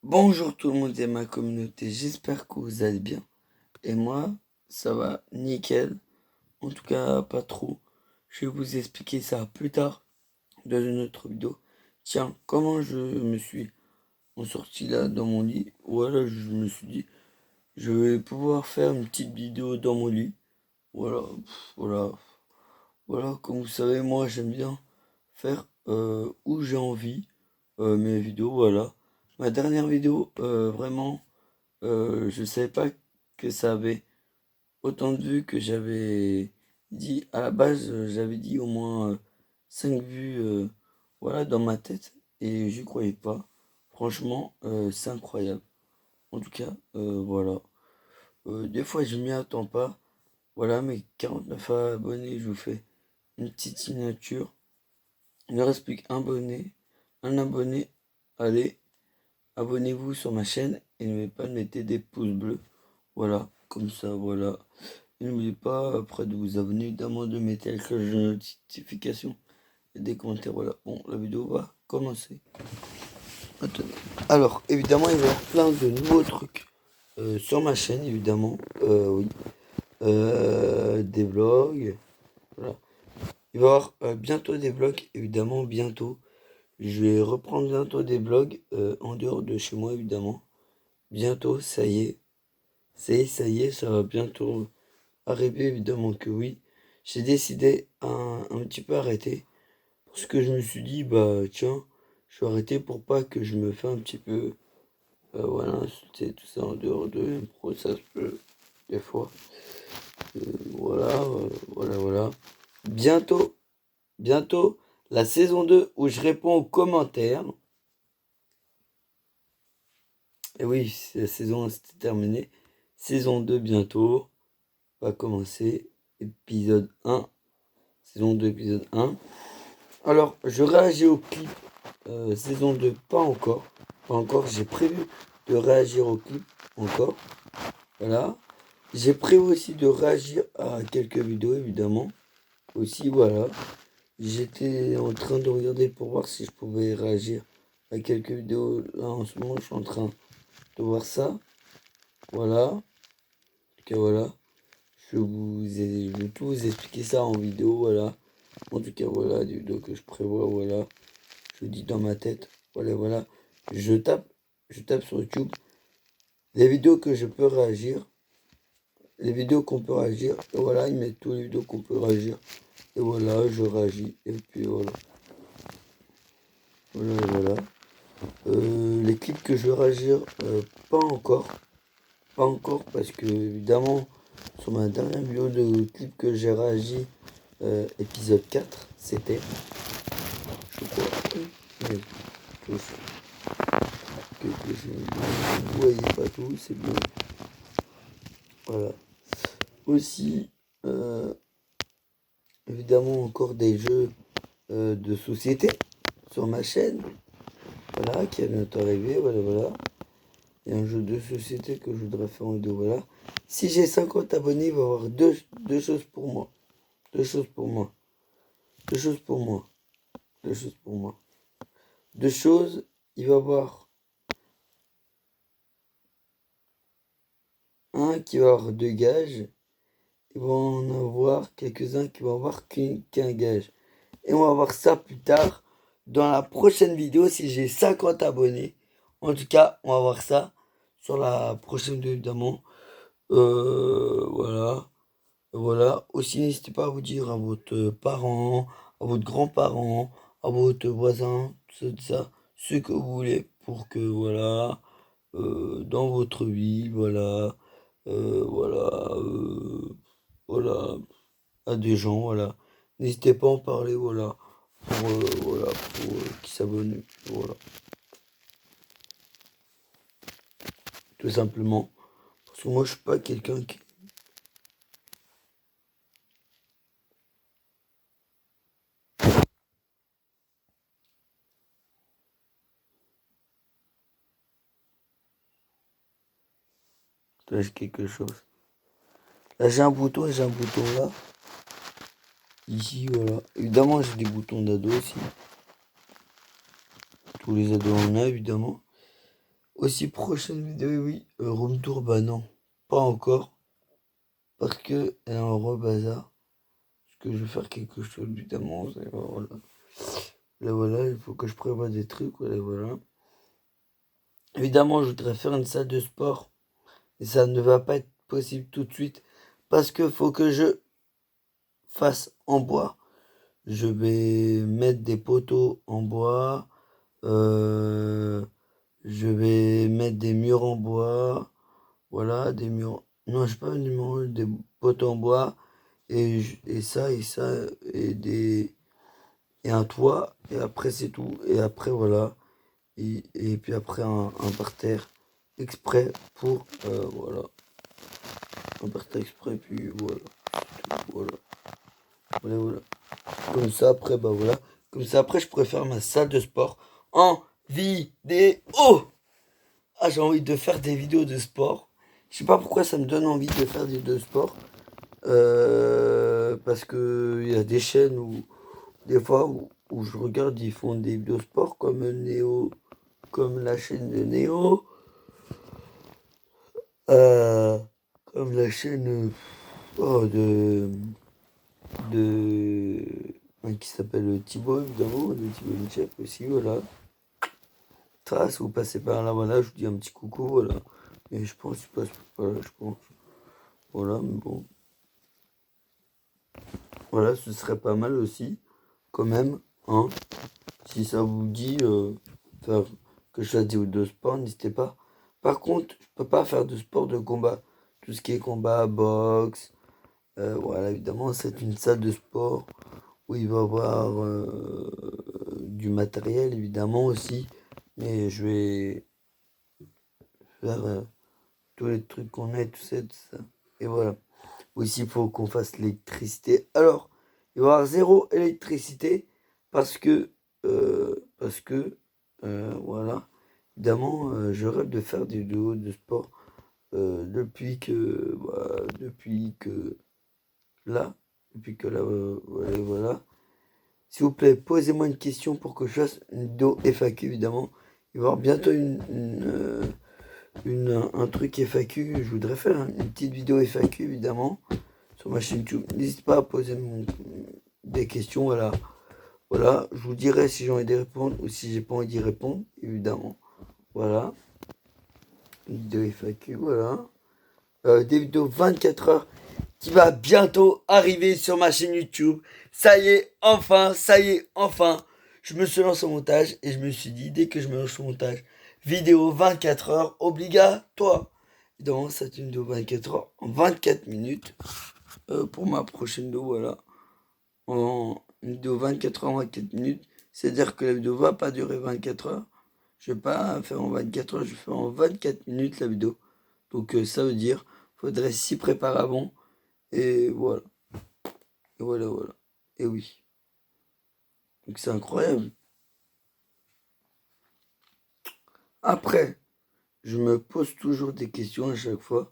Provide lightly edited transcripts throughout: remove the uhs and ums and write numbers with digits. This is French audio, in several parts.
Bonjour tout le monde et ma communauté, j'espère que vous allez bien. Et moi, ça va nickel, en tout cas pas trop. Je vais vous expliquer ça plus tard dans une autre vidéo. Tiens, comment je me suis en sorti là dans mon lit. Voilà, je me suis dit, je vais pouvoir faire une petite vidéo dans mon lit. Voilà, voilà, voilà, comme vous savez, moi j'aime bien faire où j'ai envie mes vidéos, voilà. Ma dernière vidéo, vraiment. Je savais pas que ça avait autant de vues que j'avais dit. À la base, j'avais dit au moins 5 vues voilà, dans ma tête et j'y croyais pas. Franchement, c'est incroyable. En tout cas, voilà. Des fois, je m'y attends pas. Voilà, mes 49 abonnés, je vous fais une petite signature. Il ne reste plus qu'un abonné. Un abonné. Allez, abonnez-vous sur ma chaîne et n'oubliez pas de mettre des pouces bleus. Voilà, comme ça, voilà. Et n'oubliez pas, après de vous abonner, évidemment, de mettre la cloche de notification et des commentaires. Voilà, bon, la vidéo va commencer. Attendez. Alors, évidemment, il va y avoir plein de nouveaux trucs sur ma chaîne, évidemment. Oui. Des vlogs. Voilà. Il va y avoir bientôt des vlogs, évidemment, bientôt. Je vais reprendre bientôt des vlogs en dehors de chez moi, évidemment. Bientôt, ça y est. Ça y est, ça va bientôt arriver, évidemment que oui. J'ai décidé un petit peu arrêter. Parce que je me suis dit, bah tiens, je vais arrêter pour pas que je me fais un petit peu, voilà, c'est tout ça en dehors de l'impro, ça se peut, des fois. Voilà, voilà. Bientôt, bientôt, la saison 2 où je réponds aux commentaires. Et oui, la saison 1 c'était terminé. Saison 2 bientôt va commencer. Épisode 1. Saison 2, épisode 1. Alors, je réagis au clip saison 2, pas encore. Pas encore, j'ai prévu de réagir au clip encore. Voilà. J'ai prévu aussi de réagir à quelques vidéos, évidemment. Aussi, voilà. J'étais en train de regarder pour voir si je pouvais réagir à quelques vidéos. Là, en ce moment, je suis en train de voir ça. Voilà. En tout cas, voilà. Je vais tout vous expliquer ça en vidéo, voilà. En tout cas, voilà, des vidéos que je prévois, voilà. Je dis dans ma tête, voilà. Je tape sur YouTube les vidéos que je peux réagir, les vidéos qu'on peut réagir, et voilà, ils mettent tous les vidéos qu'on peut réagir, et voilà, je réagis, et puis voilà. Voilà. Les clips que je vais réagir, pas encore, parce que évidemment, sur ma dernière vidéo de clip que j'ai réagi, épisode 4, c'était, je crois, que je ne voyais pas tout, c'est bien. Voilà. Aussi, évidemment, encore des jeux de société sur ma chaîne. Voilà, qui est bientôt arrivé. Voilà. Il y a un jeu de société que je voudrais faire en vidéo. Voilà. Si j'ai 50 abonnés, il va y avoir deux choses pour moi. Deux choses pour moi. Deux choses, il va y avoir un qui va avoir deux gages. Il va en avoir quelques-uns qui vont avoir qu'un gage. Et on va voir ça plus tard dans la prochaine vidéo si j'ai 50 abonnés. En tout cas, on va voir ça sur la prochaine vidéo évidemment. Voilà. Voilà. Aussi, n'hésitez pas à vous dire à votre parent, à votre grand-parent, à votre voisin, tout ça, ce que vous voulez pour que, voilà, dans votre vie, voilà, voilà, à des gens, voilà. N'hésitez pas à en parler, voilà, pour qu'ils s'abonnent, voilà. Tout simplement. Parce que moi, je suis pas quelqu'un qui... Là, j'ai quelque chose. Là, j'ai un bouton et j'ai un bouton là. Ici, voilà. Évidemment, j'ai des boutons d'ado aussi. Tous les ados en ont, évidemment. Aussi, prochaine vidéo, oui. Room tour, bah non. Pas encore. Parce que elle est en rebazar. Parce que je vais faire quelque chose, évidemment. Voilà. Là, voilà, il faut que je prévoie des trucs. Voilà, voilà. Évidemment, je voudrais faire une salle de sport. Et ça ne va pas être possible tout de suite. Parce que faut que je fasse en bois. Je vais mettre des poteaux en bois. Euh, je vais mettre des murs en bois. Voilà, des murs. Non, je sais pas des murs, des poteaux en bois. Et ça, et un toit. Et après, c'est tout. Et après, voilà. Et puis après, un parterre exprès pour. Voilà. Un parterre exprès, puis voilà. Voilà. Voilà, voilà. Comme ça, après, bah voilà. Comme ça, après, je pourrais faire ma salle de sport en vidéo. Ah, j'ai envie de faire des vidéos de sport. Je sais pas pourquoi ça me donne envie de faire des vidéos de sport. Parce que il y a des chaînes où, des fois, où je regarde, ils font des vidéos sport comme Néo, comme la chaîne de Néo, euh, comme la chaîne oh, de qui s'appelle Thibaut, évidemment, de Thibaut Inchep aussi, voilà. Ça, si vous passez par là, voilà, je vous dis un petit coucou, voilà. Et je pense, je passe par là, je pense. Voilà, mais bon. Voilà, ce serait pas mal aussi, quand même, hein. Si ça vous dit faire que je fasse des vidéos de sport, n'hésitez pas. Par contre, je peux pas faire de sport de combat. Tout ce qui est combat, boxe, voilà, évidemment, c'est une salle de sport où il va y avoir du matériel, évidemment, aussi. Mais je vais faire tous les trucs qu'on a, tout ça. Et voilà. Aussi, il faut qu'on fasse l'électricité. Alors, il va y avoir zéro électricité parce que voilà. Évidemment, je rêve de faire des vidéos de sport depuis que là, voilà, voilà. S'il vous plaît, posez-moi une question pour que je fasse une vidéo FAQ, évidemment. Il va y avoir bientôt un truc FAQ. Je voudrais faire une petite vidéo FAQ, évidemment, sur ma chaîne YouTube. N'hésitez pas à poser des questions, voilà. Voilà, je vous dirai si j'ai envie d'y répondre ou si j'ai pas envie d'y répondre, évidemment. Voilà, une vidéo FAQ, voilà. Des vidéos 24 heures qui va bientôt arriver sur ma chaîne YouTube. Ça y est, enfin, ça y est, enfin. Je me suis lancé au montage et je me suis dit, dès que je me lance au montage, vidéo 24 heures obligatoire. Donc, c'est une vidéo 24 heures en 24 minutes pour ma prochaine vidéo, voilà. Une vidéo 24 heures en 24 minutes. C'est-à-dire que la vidéo va pas durer 24 heures. Je vais pas faire en 24 heures, je vais faire en 24 minutes la vidéo. Donc ça veut dire, faudrait s'y préparer avant. Et voilà. Et voilà, voilà. Et oui. Donc c'est incroyable. Après, je me pose toujours des questions à chaque fois.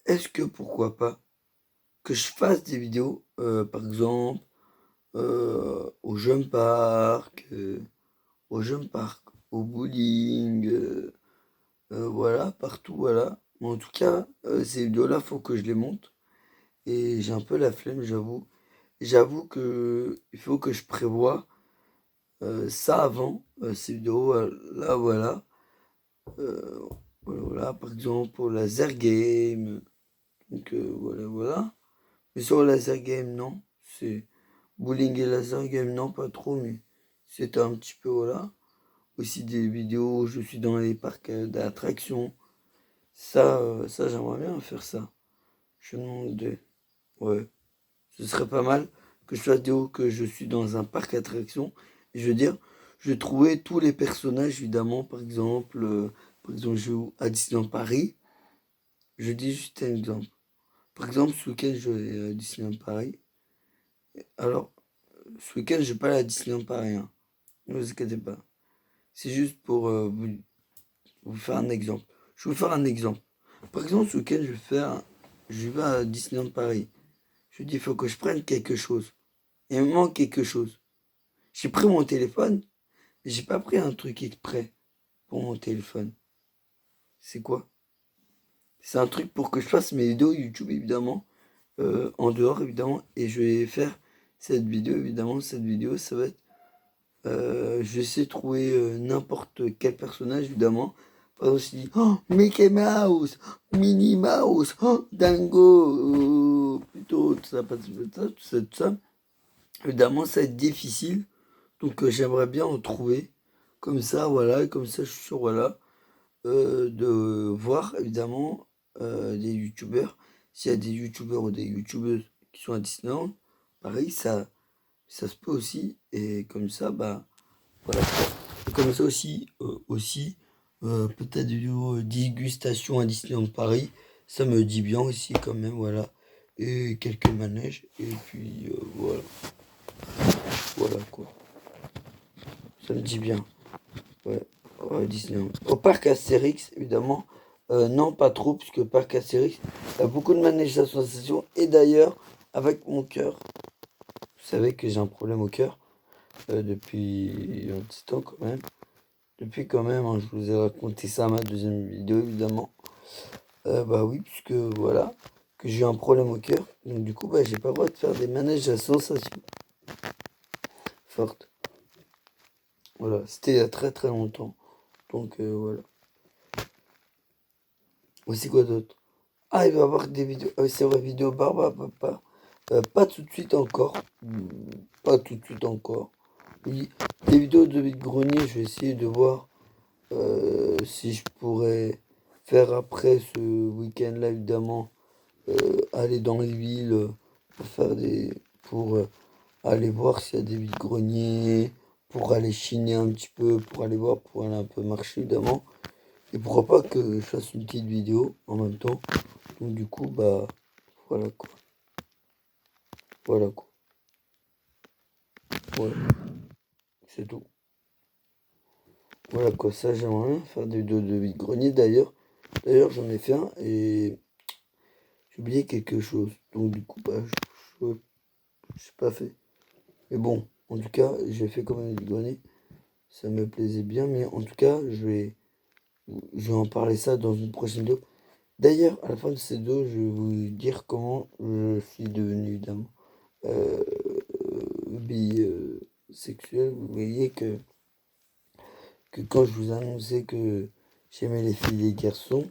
Est-ce que pourquoi pas que je fasse des vidéos, par exemple, au Jump Park, au bowling, voilà, partout, voilà. Mais en tout cas, ces vidéos-là, faut que je les monte. Et j'ai un peu la flemme, j'avoue. J'avoue que il faut que je prévoie ça avant, ces vidéos, là, voilà. Euh, voilà, voilà, par exemple, pour laser game. Donc, voilà, voilà. Mais sur laser game, non. C'est bowling et laser game, non, pas trop, mais c'est un petit peu, voilà. Aussi des vidéos où je suis dans les parcs d'attractions. Ça j'aimerais bien faire ça. Je me demandais. Ouais. Ce serait pas mal que je fasse des vidéos que je suis dans un parc d'attractions. Et je veux dire, je trouvais tous les personnages, évidemment. Par exemple, je joue à Disneyland Paris. Je dis juste un exemple. Par exemple, ce week-end, je vais à Disneyland Paris. Alors, ce week-end, je vais pas aller à Disneyland Paris, hein. Ne vous inquiétez pas. C'est juste pour vous faire un exemple. Je vais vous faire un exemple. Par exemple, ce week-end, je vais à Disneyland Paris. Je dis, il faut que je prenne quelque chose. Il me manque quelque chose. J'ai pris mon téléphone, mais j'ai pas pris un truc exprès pour mon téléphone. C'est quoi? C'est un truc pour que je fasse mes vidéos YouTube, évidemment. En dehors, évidemment. Et je vais faire cette vidéo, évidemment. Cette vidéo, ça va être... je vais essayer de trouver n'importe quel personnage, évidemment. Par exemple, si je dis, oh, Mickey Mouse, Minnie Mouse, oh, Dingo, plutôt, tout ça, pas tout ça, tout ça, tout ça. Évidemment, ça va être difficile. Donc, j'aimerais bien en trouver. Comme ça, voilà. Comme ça, je suis sûr, voilà. De voir, évidemment, des youtubeurs. S'il y a des youtubeurs ou des youtubeuses qui sont à Disneyland, pareil, ça se peut aussi. Et comme ça, bah, voilà. Et comme ça aussi, peut-être des vidéos dégustation à Disneyland Paris. Ça me dit bien aussi, quand même, voilà. Et quelques manèges. Et puis, voilà. Voilà, quoi. Ça me dit bien. Ouais, Disneyland. Au parc Astérix, évidemment, non, pas trop, puisque parc Astérix, il y a beaucoup de manèges à sensation. Et d'ailleurs, avec mon cœur, vous savez que j'ai un problème au cœur depuis un petit temps quand même. Depuis quand même, hein, je vous ai raconté ça à ma deuxième vidéo, évidemment. Bah oui, puisque voilà, que j'ai un problème au cœur. Donc du coup, bah, j'ai pas le droit de faire des manèges à sensation forte. Voilà, c'était il y a très très longtemps. Donc voilà. Voici quoi d'autre? Ah, il va y avoir des vidéos. Ah oui, c'est vrai, vidéo barbe à papa. Pas tout de suite encore. Pas tout de suite encore. Oui, des vidéos de vide-grenier, je vais essayer de voir si je pourrais faire après ce week-end-là, évidemment. Aller dans les villes pour faire des. Pour aller voir s'il y a des vide-greniers. Pour aller chiner un petit peu. Pour aller voir, pour aller un peu marcher, évidemment. Et pourquoi pas que je fasse une petite vidéo en même temps. Donc du coup, bah, voilà quoi. Voilà quoi. Voilà, c'est tout. Voilà quoi, ça j'aimerais bien faire des vidéos de vide-grenier d'ailleurs. D'ailleurs, j'en ai fait un et j'ai oublié quelque chose. Donc du coup, bah, je sais pas fait. Mais bon, en tout cas, j'ai fait comme un vide-grenier. Ça me plaisait bien, mais en tout cas, je vais en parler ça dans une prochaine vidéo. D'ailleurs, à la fin de ces vidéo, je vais vous dire comment je suis devenu évidemment euh, bisexuel. Vous voyez que quand je vous annonçais que j'aimais les filles et les garçons,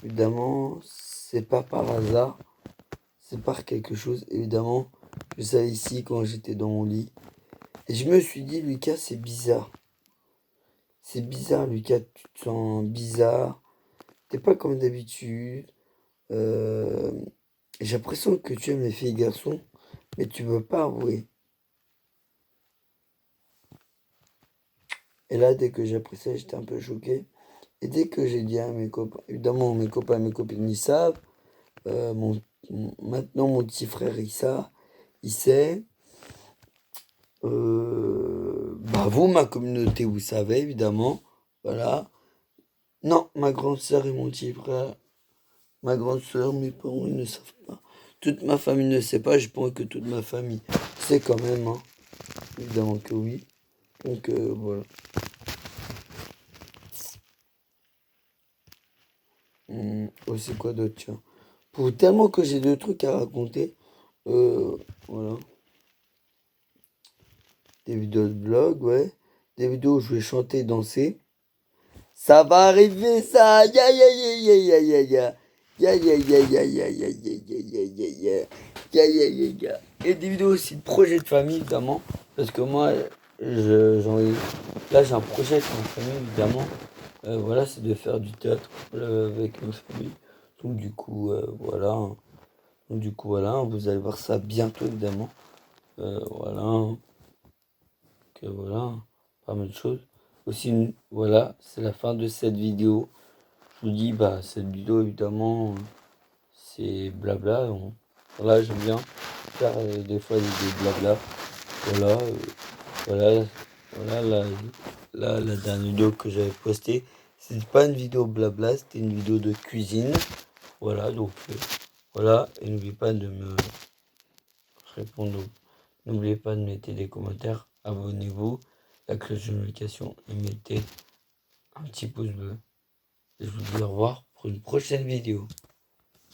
évidemment, c'est pas par hasard, c'est par quelque chose. Évidemment, je savais ici quand j'étais dans mon lit. Et je me suis dit, Lucas, c'est bizarre. C'est bizarre, Lucas, tu te sens bizarre. T'es pas comme d'habitude. Euh, j'ai l'impression que tu aimes les filles et les garçons, mais tu veux pas avouer. Et là, dès que j'ai appris ça, j'étais un peu choqué. Et dès que j'ai dit à mes copains, évidemment, mes copains et mes copines, ils savent. Euh, mon, Maintenant, mon petit frère, il sait. Bah, vous, ma communauté, vous savez, évidemment. Voilà. Non, ma grande sœur et mon petit frère. Ma grande sœur, mes parents, ils ne savent pas. Toute ma famille ne sait pas. Je pense que toute ma famille sait quand même. Hein. Évidemment que oui. Donc, voilà. Oh, c'est quoi d'autre, tiens. Pour tellement que j'ai de trucs à raconter. Voilà. Des vidéos de vlog, ouais. Des vidéos où je vais chanter et danser. Ça va arriver, ça. Ya ya ya ya ya ya ya. Ya ya ya ya ya ya ya ya ya ya ya. Ya ya ya ya. Et des vidéos aussi de projets de famille, évidemment. Parce que moi, j'en ai... Là, j'ai un projet avec ma famille, évidemment. Voilà, c'est de faire du théâtre avec ma famille. Donc, du coup, voilà. Donc, du coup, voilà. Vous allez voir ça bientôt, évidemment. Voilà. Que voilà, pas mal de choses. Aussi, voilà, c'est la fin de cette vidéo. Je vous dis, bah, cette vidéo, évidemment, c'est blabla. Voilà, j'aime bien faire des fois des blabla. Voilà, voilà, voilà, la dernière vidéo que j'avais postée, c'était pas une vidéo blabla, c'était une vidéo de cuisine. Voilà, donc, voilà, et n'oubliez pas de me répondre. N'oubliez pas de mettre des commentaires, abonnez-vous, la cloche de notification et mettez un petit pouce bleu. Je vous dis au revoir pour une prochaine vidéo.